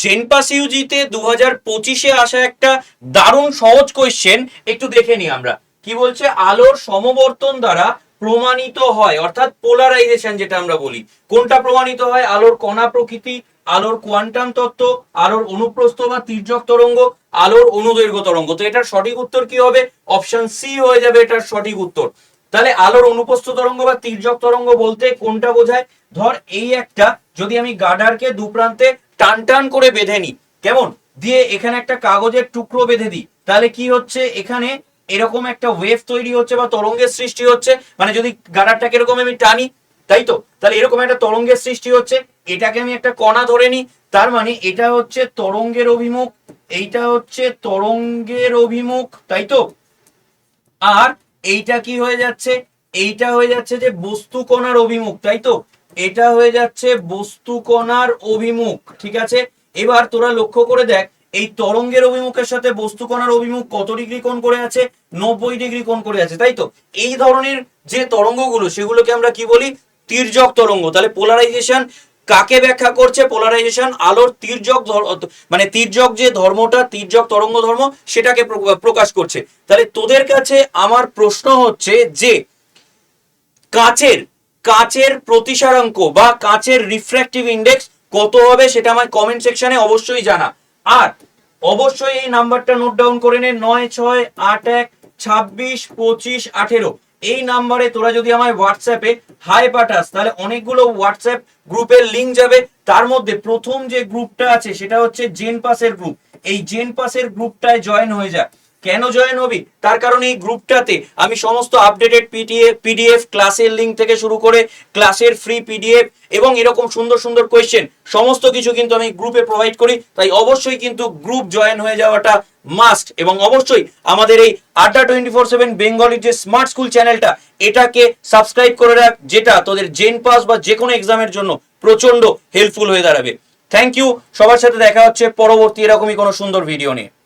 জেনপাস ইউজিতে 2025-এ আসা একটা দারুণ সহজ কোয়েশ্চেন একটু দেখে নিই আমরা। কি বলছে? আলোর সমবর্তন দ্বারা প্রমাণিত হয়, অর্থাৎ পোলারাইজেশন যেটা আমরা বলি, কোনটা প্রমাণিত হয়? আলোর কণা প্রকৃতি, আলোর কোয়ান্টাম তত্ত্ব, আলোর অনুপ্রস্থ বা তির্যক তরঙ্গ, আলোর অনুদৈর্ঘ্য তরঙ্গ। তো এটার সঠিক উত্তর কি হবে? অপশন সি হয়ে যাবে এটার সঠিক উত্তর। তাহলে আলোর অনুপ্রস্থ তরঙ্গ বা তির্যক তরঙ্গ বলতে কোনটা বোঝায়? ধর এই একটা, যদি আমি গার্ডারকে দু প্রান্তে টান টান করে বেঁধে নিই, কেমন দিয়ে এখানে একটা কাগজের টুকরো বেঁধে দিই, তাহলে কি হচ্ছে? এখানে এরকম একটা ওয়েভ তৈরি হচ্ছে বা তরঙ্গের সৃষ্টি হচ্ছে। মানে যদি গার্ডারটাকে এরকম আমি টানি, তাই তো, তাহলে এরকম একটা তরঙ্গের সৃষ্টি হচ্ছে। এটাকে আমি একটা কণা ধরে নিই, তার মানে এটা হচ্ছে তরঙ্গের অভিমুখ, এইটা হচ্ছে তরঙ্গের অভিমুখ, তাই তো। আর এইটা কি হয়ে যাচ্ছে? এইটা হয়ে যাচ্ছে যে বস্তু কণার অভিমুখ, তাই তো। এটা হয়ে যাচ্ছে বস্তু কণার অভিমুখ, ঠিক আছে। এবার তোরা লক্ষ্য করে দেখ, এই তরঙ্গের অভিমুখের সাথে বস্তু কণার অভিমুখ কত ডিগ্রি কোণ করে আছে? 90 ডিগ্রি কোণ করে আছে, তাই তো। এই ধরনের যে তরঙ্গগুলো সেগুলোকে আমরা কি বলি? তির্যক তরঙ্গ। তাহলে পোলারাইজেশন কাকে ব্যাখ্যা করছে? পোলারাইজেশন আলোর তির্যক মানে তির্যক যে ধর্মটা, তির্যক তরঙ্গ ধর্ম, সেটাকে প্রকাশ করছে। তাহলে তোদের কাছে আমার প্রশ্ন হচ্ছে যে কাচের কাচের প্রতিসারাঙ্ক বা কাচের রিফ্র্যাক্টিভ ইন্ডেক্স কত হবে সেটা আমার কমেন্ট সেকশনে অবশ্যই জানা। আর অবশ্যই এই নাম্বারটা নোট ডাউন করে নে, 9681262518। এই নাম্বারে তোরা যদি আমায় হোয়াটসঅ্যাপে হাই পাঠাস, তাহলে অনেকগুলো হোয়াটসঅ্যাপ গ্রুপের লিঙ্ক যাবে। তার মধ্যে প্রথম যে গ্রুপটা আছে সেটা হচ্ছে জেনপাসের গ্রুপ। এই জেনপাসের গ্রুপটায় জয়েন হয়ে যা। কেন জয়েন হবি? তার কারণ এই গ্রুপটাতে আমি সমস্ত আপডেটেড পিডিএফ, ক্লাসের লিঙ্ক থেকে শুরু করে ক্লাসের ফ্রি পিডিএফ এবং এরকম সুন্দর সুন্দর কোয়েশ্চেন সমস্ত কিছু কিন্তু আমি গ্রুপে প্রোভাইড করি। তাই অবশ্যই কিন্তু গ্রুপ জয়েন হয়ে যাওয়াটা মাস্ট। এবং অবশ্যই আমাদের এই আড্ডা 24/7 বেঙ্গলির যে স্মার্ট স্কুল চ্যানেলটা, এটাকে সাবস্ক্রাইব করে রাখ, যেটা তোদের জেন পাস বা যে কোনো এক্সামের জন্য প্রচন্ড হেল্পফুল হয়ে দাঁড়াবে। Thank you. সবার সাথে দেখা হচ্ছে পরবর্তী এরকমই কোনো সুন্দর ভিডিও নিয়ে।